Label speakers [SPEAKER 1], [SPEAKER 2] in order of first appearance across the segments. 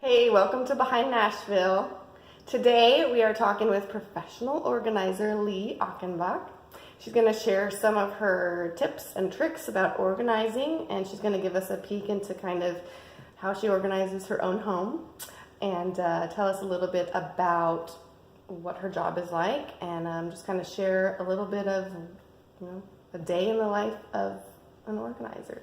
[SPEAKER 1] Hey, welcome to Behind Nashville. Today we are talking with professional organizer Lee Achenbach. She's going to share some of her tips and tricks about organizing, and she's going to give us a peek into kind of how she organizes her own home and tell us a little bit about what her job is like, and just kind of share a little bit of a day in the life of an organizer.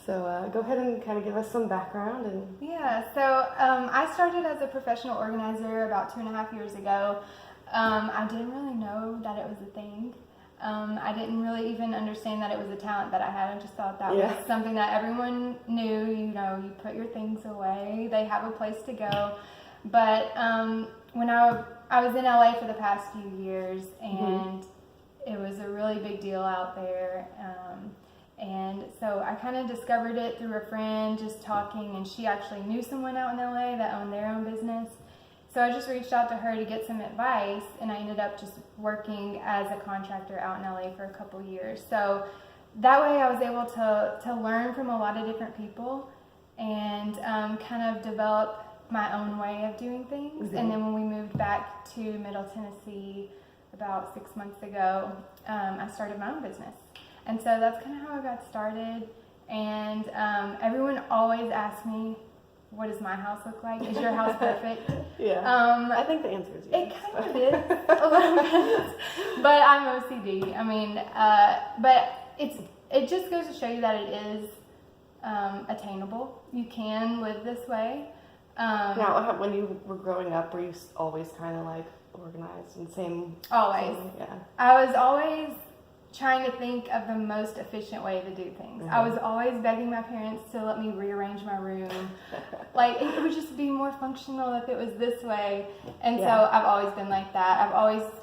[SPEAKER 1] So go ahead and kind of give us some background.
[SPEAKER 2] I started as a professional organizer about 2.5 years ago. I didn't really know that it was a thing. I didn't really even understand that it was a talent that I had. I just thought that was something that everyone knew. You put your things away. They have a place to go. But when I was in LA for the past few years, and it was a really big deal out there. And so I kind of discovered it through a friend just talking, and she actually knew someone out in LA that owned their own business. So I just reached out to her to get some advice, and I ended up just working as a contractor out in LA for a couple years. So that way I was able to learn from a lot of different people and kind of develop my own way of doing things. And then when we moved back to Middle Tennessee about 6 months ago, I started my own business. And so that's kind of how I got started. And everyone always asks me, what does my house look like? Is your house perfect?
[SPEAKER 1] I think the answer is yes.
[SPEAKER 2] It kind of is, a little bit. But I'm OCD. I mean, but it just goes to show you that it is attainable. You can live this way.
[SPEAKER 1] Now, when you were growing up, were you always kind of like organized and same?
[SPEAKER 2] Always.
[SPEAKER 1] Yeah.
[SPEAKER 2] I was always trying to think of the most efficient way to do things. I was always begging my parents to let me rearrange my room. Like, it would just be more functional if it was this way. And so I've always been like that.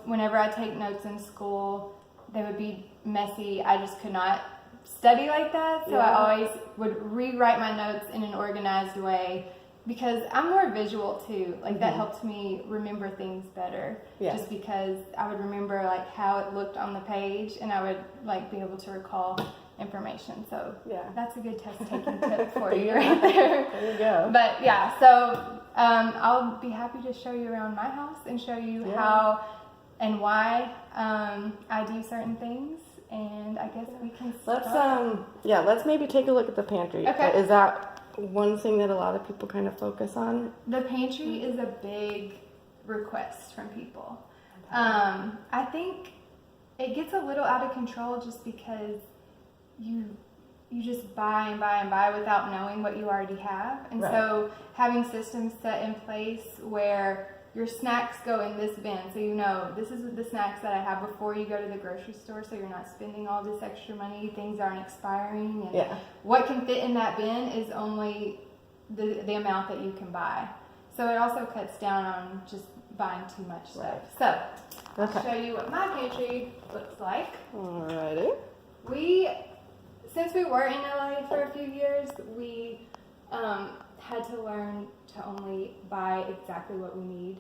[SPEAKER 2] Whenever I take notes in school, they would be messy. I just could not study like that. So I always would rewrite my notes in an organized way, because I'm more visual too. Like that helped me remember things better. Just because I would remember like how it looked on the page, and I would like be able to recall information. So that's a good test-taking tip for you right there.
[SPEAKER 1] There you go.
[SPEAKER 2] But so I'll be happy to show you around my house and show you how and why I do certain things. And I guess we can start.
[SPEAKER 1] Let's maybe take a look at the pantry.
[SPEAKER 2] Okay.
[SPEAKER 1] Is that one thing that a lot of people kind of focus on?
[SPEAKER 2] The pantry is a big request from people. I think it gets a little out of control just because you just buy and buy and buy without knowing what you already have. And so having systems set in place where your snacks go in this bin, so you know this is the snacks that I have before you go to the grocery store, so you're not spending all this extra money, things aren't expiring, and what can fit in that bin is only the amount that you can buy. So it also cuts down on just buying too much stuff. So I'll show you what my pantry looks like.
[SPEAKER 1] Alrighty.
[SPEAKER 2] Since we were in LA for a few years, we had to learn to only buy exactly what we need.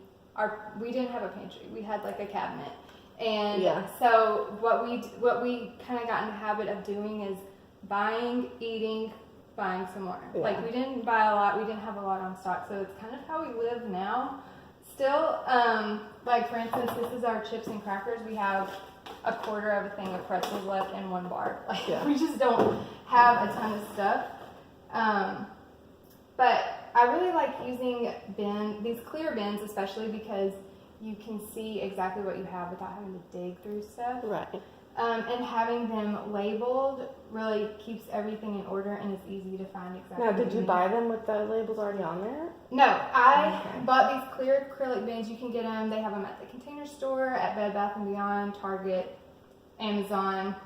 [SPEAKER 2] We didn't have a pantry. We had like a cabinet. And so what we kind of got in the habit of doing is buying, eating, buying some more. Like we didn't buy a lot. We didn't have a lot on stock. So it's kind of how we live now. Still, like for instance, this is our chips and crackers. We have a quarter of a thing of pretzels left and one bar. Like we just don't have a ton of stuff. But I really like using these clear bins, especially because you can see exactly what you have without having to dig through stuff.
[SPEAKER 1] Right.
[SPEAKER 2] And having them labeled really keeps everything in order, and it's easy to find exactly.
[SPEAKER 1] Now, did you buy them with the labels already on there?
[SPEAKER 2] No, I bought these clear acrylic bins. You can get them. They have them at the Container Store, at Bed Bath & Beyond, Target, Amazon,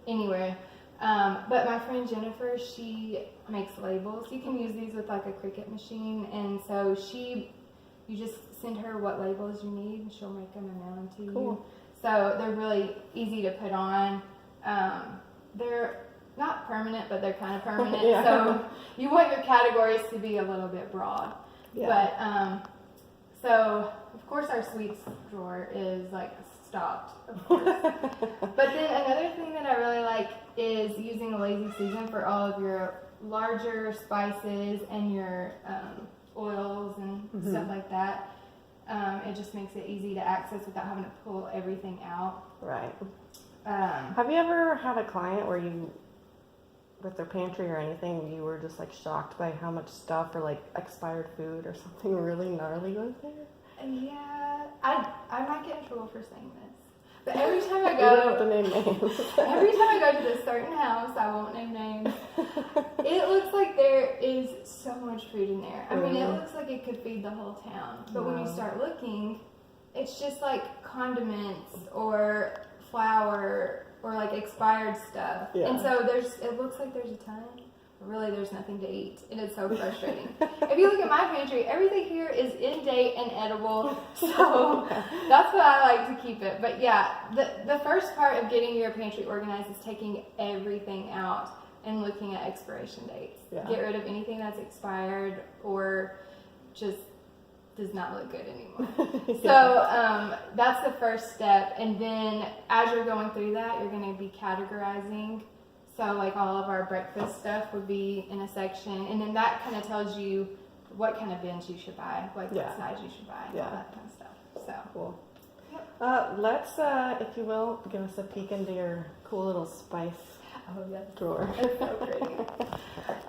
[SPEAKER 2] anywhere. But my friend Jennifer, she makes labels. You can use these with like a Cricut machine, and so you just send her what labels you need, and she'll make them and mail them to you. So they're really easy to put on. They're not permanent, but they're kind of permanent. So you want your categories to be a little bit broad. But so of course our sweets drawer is like stocked, of course. But then another thing that I really like is using a Lazy Susan for all of your larger spices and your oils stuff like that. It just makes it easy to access without having to pull everything out.
[SPEAKER 1] Right.
[SPEAKER 2] Um,
[SPEAKER 1] Have you ever had a client where you, with their pantry or anything, you were just like shocked by how much stuff or like expired food or something really gnarly was there?
[SPEAKER 2] yeah, I might get in trouble for saying this, but every time I
[SPEAKER 1] You don't have
[SPEAKER 2] go,
[SPEAKER 1] to name names.
[SPEAKER 2] every time I go to this certain house, I won't name names. It looks like there is so much food in there. I mean, it looks like it could feed the whole town. But when you
[SPEAKER 1] Wow.
[SPEAKER 2] start looking, it's just like condiments or flour or like expired stuff.
[SPEAKER 1] Yeah.
[SPEAKER 2] And so it looks like there's a ton, but really there's nothing to eat. And it's so frustrating. If you look at my pantry, everything here is in date and edible. So that's what I like to keep it. But yeah, the first part of getting your pantry organized is taking everything out and looking at expiration dates.
[SPEAKER 1] Yeah.
[SPEAKER 2] Get rid of anything that's expired or just does not look good anymore. So that's the first step. And then as you're going through that, you're going to be categorizing. So like all of our breakfast stuff would be in a section. And then that kind of tells you what kind of bins you should buy, like
[SPEAKER 1] Yeah.
[SPEAKER 2] what size you should buy,
[SPEAKER 1] Yeah.
[SPEAKER 2] all that kind of stuff. So
[SPEAKER 1] Cool.
[SPEAKER 2] Yep.
[SPEAKER 1] Let's, if you will, give us a peek into your cool little spice
[SPEAKER 2] oh yes.
[SPEAKER 1] drawer.
[SPEAKER 2] It's so pretty.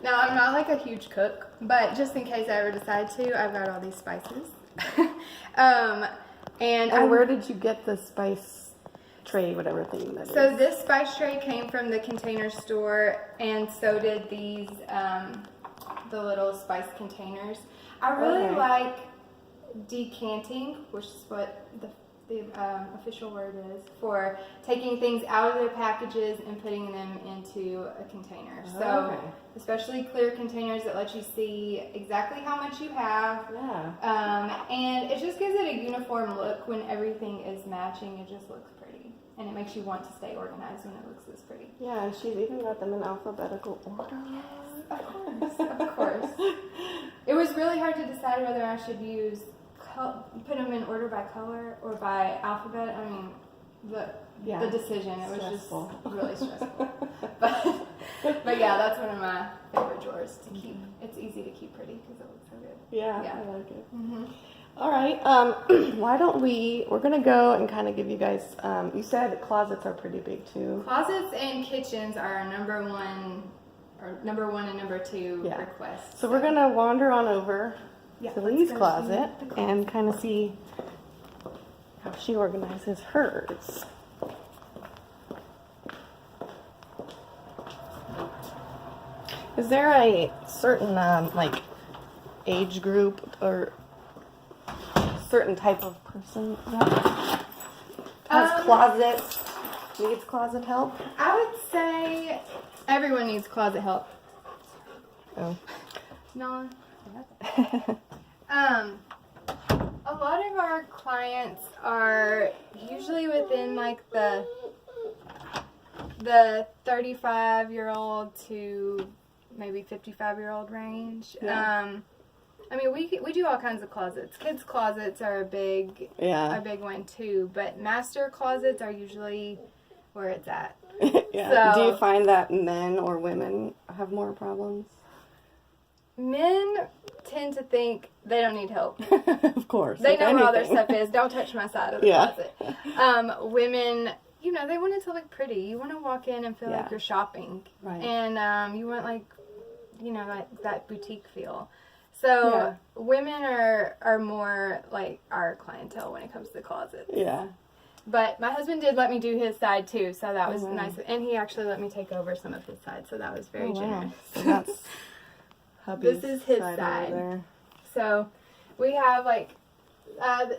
[SPEAKER 2] Now, I'm not like a huge cook, but just in case I ever decide to, I've got all these spices. And
[SPEAKER 1] where did you get the spice tray, whatever thing that is?
[SPEAKER 2] so this spice tray came from the Container Store, and so did these, the little spice containers. I really
[SPEAKER 1] Okay.
[SPEAKER 2] like decanting, which is what the official word is, for taking things out of their packages and putting them into a container. So,
[SPEAKER 1] Okay.
[SPEAKER 2] especially clear containers that let you see exactly how much you have.
[SPEAKER 1] Yeah.
[SPEAKER 2] And it just gives it a uniform look when everything is matching. It just looks pretty. And it makes you want to stay organized when it looks this pretty.
[SPEAKER 1] Yeah, and she's even got them in alphabetical order.
[SPEAKER 2] Of course, of course. It was really hard to decide whether I should put them in order by color or by alphabet. I mean, the decision, it was
[SPEAKER 1] Stressful.
[SPEAKER 2] just really stressful. But yeah, that's one of my favorite drawers to keep. It's easy to keep pretty because it looks so good.
[SPEAKER 1] Yeah,
[SPEAKER 2] Yeah.
[SPEAKER 1] I like it.
[SPEAKER 2] Mm-hmm.
[SPEAKER 1] All right. Why don't we're going to go and kind of give you guys, you said closets are pretty big too.
[SPEAKER 2] Closets and kitchens are our number one and number two
[SPEAKER 1] Yeah.
[SPEAKER 2] requests.
[SPEAKER 1] So we're going to wander on over
[SPEAKER 2] Yeah,
[SPEAKER 1] to
[SPEAKER 2] let's
[SPEAKER 1] Lee's
[SPEAKER 2] go
[SPEAKER 1] closet
[SPEAKER 2] see the
[SPEAKER 1] and kind of see how she organizes hers. Is there a certain like age group or certain type of person that has closets, needs closet help?
[SPEAKER 2] I would say everyone needs closet help.
[SPEAKER 1] Oh.
[SPEAKER 2] No. A lot of our clients are usually within like the 35-year-old to maybe 55-year-old range.
[SPEAKER 1] Yeah.
[SPEAKER 2] I mean, we do all kinds of closets. Kids' closets are a big one too, but master closets are usually where it's at.
[SPEAKER 1] Yeah.
[SPEAKER 2] So-
[SPEAKER 1] Do you find that men or women have more problems?
[SPEAKER 2] Men tend to think they don't need help.
[SPEAKER 1] Of course.
[SPEAKER 2] They
[SPEAKER 1] like
[SPEAKER 2] know where all their
[SPEAKER 1] anything.
[SPEAKER 2] stuff is. Don't touch my side of the
[SPEAKER 1] Yeah.
[SPEAKER 2] closet. Women, you know, they want it to look pretty. You want to walk in and feel
[SPEAKER 1] Yeah.
[SPEAKER 2] like you're shopping.
[SPEAKER 1] Right.
[SPEAKER 2] And you want like, you know, like that boutique feel. So women are more like our clientele when it comes to the closet.
[SPEAKER 1] Yeah.
[SPEAKER 2] But my husband did let me do his side too, so that was
[SPEAKER 1] wow.
[SPEAKER 2] nice. And he actually let me take over some of his side, so that was very
[SPEAKER 1] Oh, wow.
[SPEAKER 2] generous.
[SPEAKER 1] So that's hubby's
[SPEAKER 2] This is his
[SPEAKER 1] over
[SPEAKER 2] side.
[SPEAKER 1] there.
[SPEAKER 2] So we have like,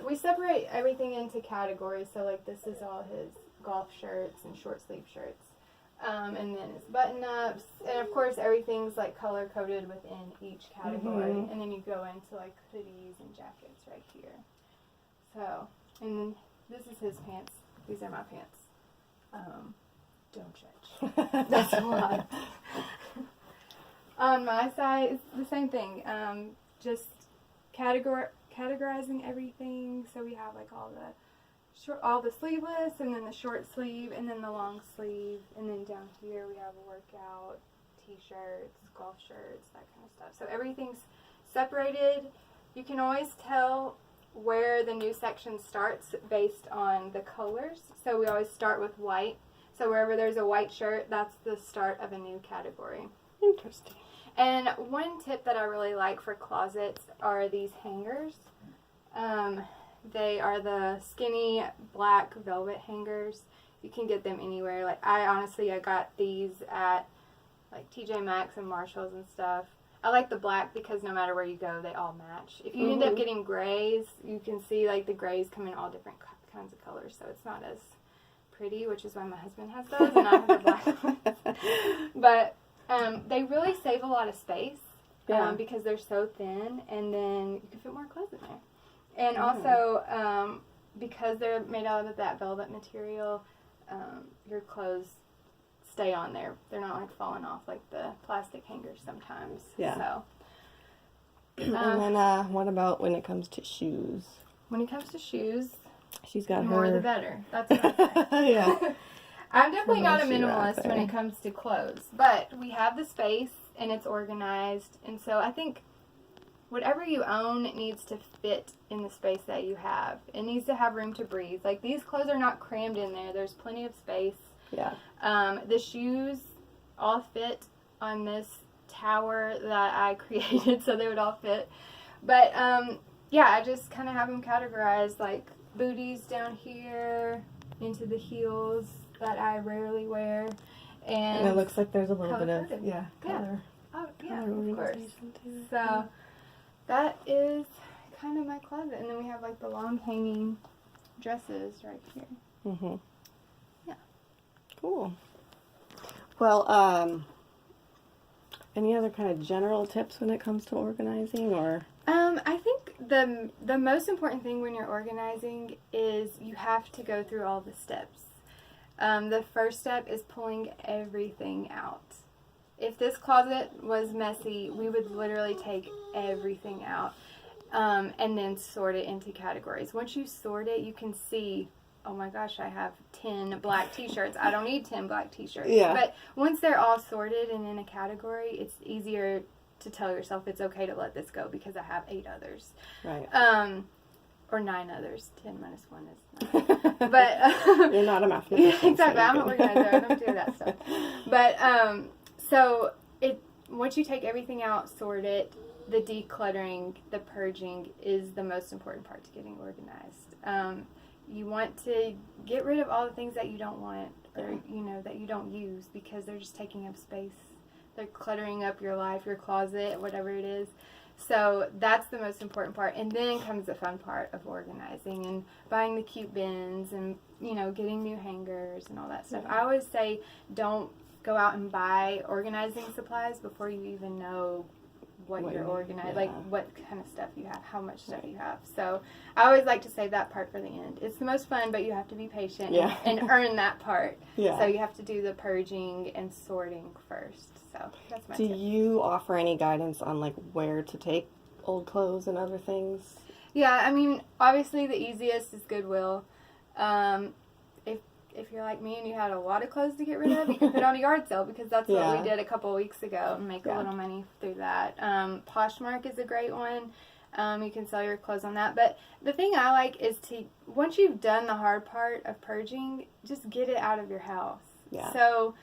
[SPEAKER 2] we separate everything into categories. So like this is all his golf shirts and short sleeve shirts. And then his button ups. And of course everything's like color coded within each category.
[SPEAKER 1] Mhm.
[SPEAKER 2] And then you go into like hoodies and jackets right here. So, and then this is his pants. These are my pants. Don't judge. That's a lot. On my side, it's the same thing. Just categorizing everything. So we have like all the sleeveless, and then the short sleeve, and then the long sleeve, and then down here we have workout t-shirts, golf shirts, that kind of stuff. So everything's separated, you can always tell where the new section starts based on the colors. So we always start with white. So wherever there's a white shirt, that's the start of a new category.
[SPEAKER 1] Interesting.
[SPEAKER 2] And one tip that I really like for closets are these hangers. They are the skinny black velvet hangers. You can get them anywhere. Like I got these at like TJ Maxx and Marshalls and stuff. I like the black because no matter where you go, they all match. If you end up getting grays, you can see like the grays come in all different kinds of colors, so it's not as pretty, which is why my husband has those and I have the black ones. But they really save a lot of space because they're so thin, and then you can fit more clothes in there. And also, because they're made out of that velvet material, your clothes stay on there. They're not like falling off like the plastic hangers sometimes.
[SPEAKER 1] Yeah.
[SPEAKER 2] So.
[SPEAKER 1] And then what about when it comes to shoes?
[SPEAKER 2] When it comes to shoes,
[SPEAKER 1] she's got
[SPEAKER 2] the more
[SPEAKER 1] her.
[SPEAKER 2] the better. That's what I say.
[SPEAKER 1] Yeah.
[SPEAKER 2] I'm definitely not a
[SPEAKER 1] Shoe rack
[SPEAKER 2] minimalist when
[SPEAKER 1] there.
[SPEAKER 2] it comes to clothes, but we have the space and it's organized, and so I think whatever you own needs to fit in the space that you have. It needs to have room to breathe. Like, these clothes are not crammed in there. There's plenty of space.
[SPEAKER 1] Yeah.
[SPEAKER 2] The shoes all fit on this tower that I created, so they would all fit. But, yeah, I just kind of have them categorized, like booties down here into the heels that I rarely wear.
[SPEAKER 1] And it looks like there's a little bit of,
[SPEAKER 2] color-coded.
[SPEAKER 1] color.
[SPEAKER 2] Oh, yeah,
[SPEAKER 1] color
[SPEAKER 2] of course.
[SPEAKER 1] organization too.
[SPEAKER 2] So that is kind of my closet. And then we have like the long hanging dresses right here.
[SPEAKER 1] Mm-hmm.
[SPEAKER 2] Yeah.
[SPEAKER 1] Cool. Well, any other kind of general tips when it comes to organizing, or?
[SPEAKER 2] I think the most important thing when you're organizing is you have to go through all the steps. The first step is pulling everything out. If this closet was messy, we would literally take everything out and then sort it into categories. Once you sort it, you can see, oh my gosh, I have 10 black t-shirts. I don't need 10 black t-shirts.
[SPEAKER 1] Yeah.
[SPEAKER 2] But once they're all sorted and in a category, it's easier to tell yourself it's okay to let this go because I have 8 others.
[SPEAKER 1] Right.
[SPEAKER 2] Or 9 others. 10 minus 1 is 9. But
[SPEAKER 1] you're not a mathematician.
[SPEAKER 2] exactly. I'm an organizer. I don't do that stuff. But so once you take everything out, sort it, the decluttering, the purging is the most important part to getting organized. You want to get rid of all the things that you don't want or that you don't use because they're just taking up space. They're cluttering up your life, your closet, whatever it is. So that's the most important part. And then comes the fun part of organizing and buying the cute bins and, getting new hangers and all that stuff. I always say don't go out and buy organizing supplies before you even know what you're organizing, like what kind of stuff you have, how much stuff you have. So I always like to save that part for the end. It's the most fun, but you have to be patient and earn that part.
[SPEAKER 1] Yeah.
[SPEAKER 2] So you have to do the purging and sorting first. So that's my tip.
[SPEAKER 1] Do you offer any guidance on like where to take old clothes and other things?
[SPEAKER 2] Yeah, I mean, obviously the easiest is Goodwill. If you're like me and you had a lot of clothes to get rid of, you can put on a yard sale because that's what we did a couple of weeks ago and make a little money through that. Poshmark is a great one. You can sell your clothes on that. But the thing I like is once you've done the hard part of purging, just get it out of your house.
[SPEAKER 1] Yeah.
[SPEAKER 2] So,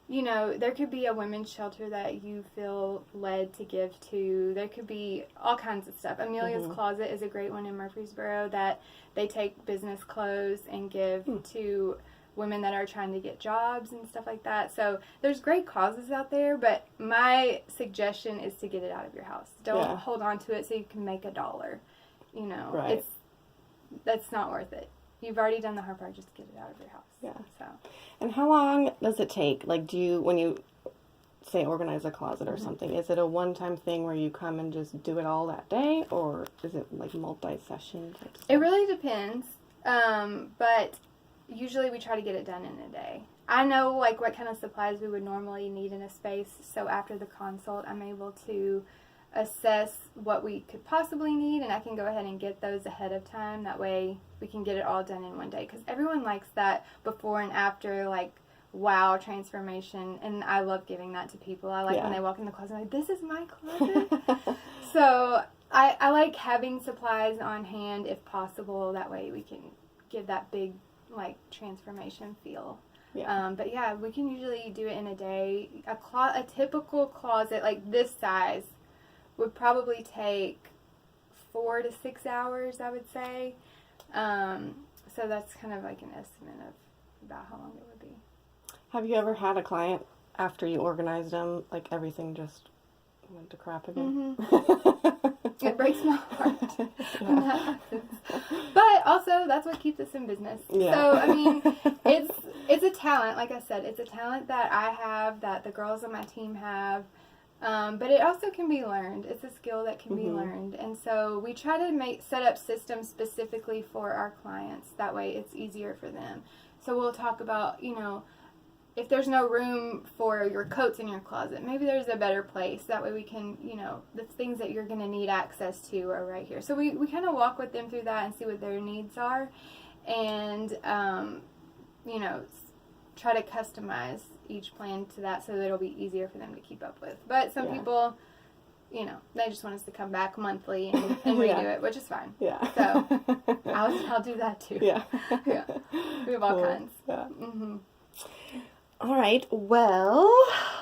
[SPEAKER 2] there could be a women's shelter that you feel led to give to. There could be all kinds of stuff. Amelia's Closet is a great one in Murfreesboro that they take business clothes and give to women that are trying to get jobs and stuff like that. So there's great causes out there, but my suggestion is to get it out of your house. Don't hold on to it so you can make $1.
[SPEAKER 1] Right.
[SPEAKER 2] That's not worth it. You've already done the hard part, just get it out of your house.
[SPEAKER 1] Yeah.
[SPEAKER 2] So.
[SPEAKER 1] And how long does it take? Like, when you say organize a closet or something, is it a one-time thing where you come and just do it all that day, or is it like multi-session type stuff?
[SPEAKER 2] It really depends, but usually we try to get it done in a day. I know like what kind of supplies we would normally need in a space, so after the consult I'm able to assess what we could possibly need, and I can go ahead and get those ahead of time. That way we can get it all done in one day, because everyone likes that before and after like wow transformation, and I love giving that to people. I like when they walk in the closet, I'm like, this is my closet. So I like having supplies on hand if possible. That way we can give that big, like, transformation feel.
[SPEAKER 1] Yeah.
[SPEAKER 2] But yeah, we can usually do it in a day. A typical closet like this size would probably take 4 to 6 hours, I would say. So that's kind of like an estimate of about how long it would be.
[SPEAKER 1] Have you ever had a client after you organized them, like everything just went to crap again?
[SPEAKER 2] It breaks my heart when that happens. But also, that's what keeps us in business.
[SPEAKER 1] Yeah.
[SPEAKER 2] So, I mean, it's a talent. Like I said, it's a talent that I have, that the girls on my team have. But it also can be learned. It's a skill that can be learned. And so we try to set up systems specifically for our clients. That way it's easier for them. So we'll talk about, if there's no room for your coats in your closet, maybe there's a better place. That way we can, the things that you're going to need access to are right here. So we kind of walk with them through that and see what their needs are. And, try to customize each plan to that so that it'll be easier for them to keep up with. But some people, they just want us to come back monthly and redo it, which is fine.
[SPEAKER 1] Yeah.
[SPEAKER 2] So I'll do that too.
[SPEAKER 1] Yeah.
[SPEAKER 2] Yeah. We have all kinds.
[SPEAKER 1] Yeah. All right. Well,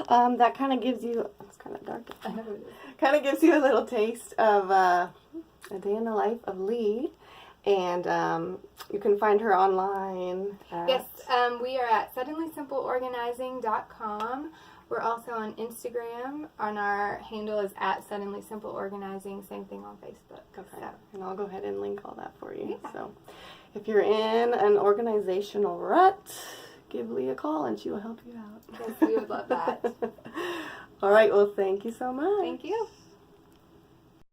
[SPEAKER 1] that kind of gives you, it's kind of dark.
[SPEAKER 2] I know.
[SPEAKER 1] Kind of gives you a little taste of a day in the life of Lee. And you can find her online.
[SPEAKER 2] Yes, we are at suddenlysimpleorganizing.com. We're also on Instagram, and our handle is at suddenlysimpleorganizing. Same thing on Facebook.
[SPEAKER 1] Okay.
[SPEAKER 2] So.
[SPEAKER 1] And I'll go ahead and link all that for you.
[SPEAKER 2] Yeah.
[SPEAKER 1] So if you're in an organizational rut, give Lee a call and she will help you out.
[SPEAKER 2] Yes, we would love that.
[SPEAKER 1] All right. Well, thank you so much.
[SPEAKER 2] Thank you.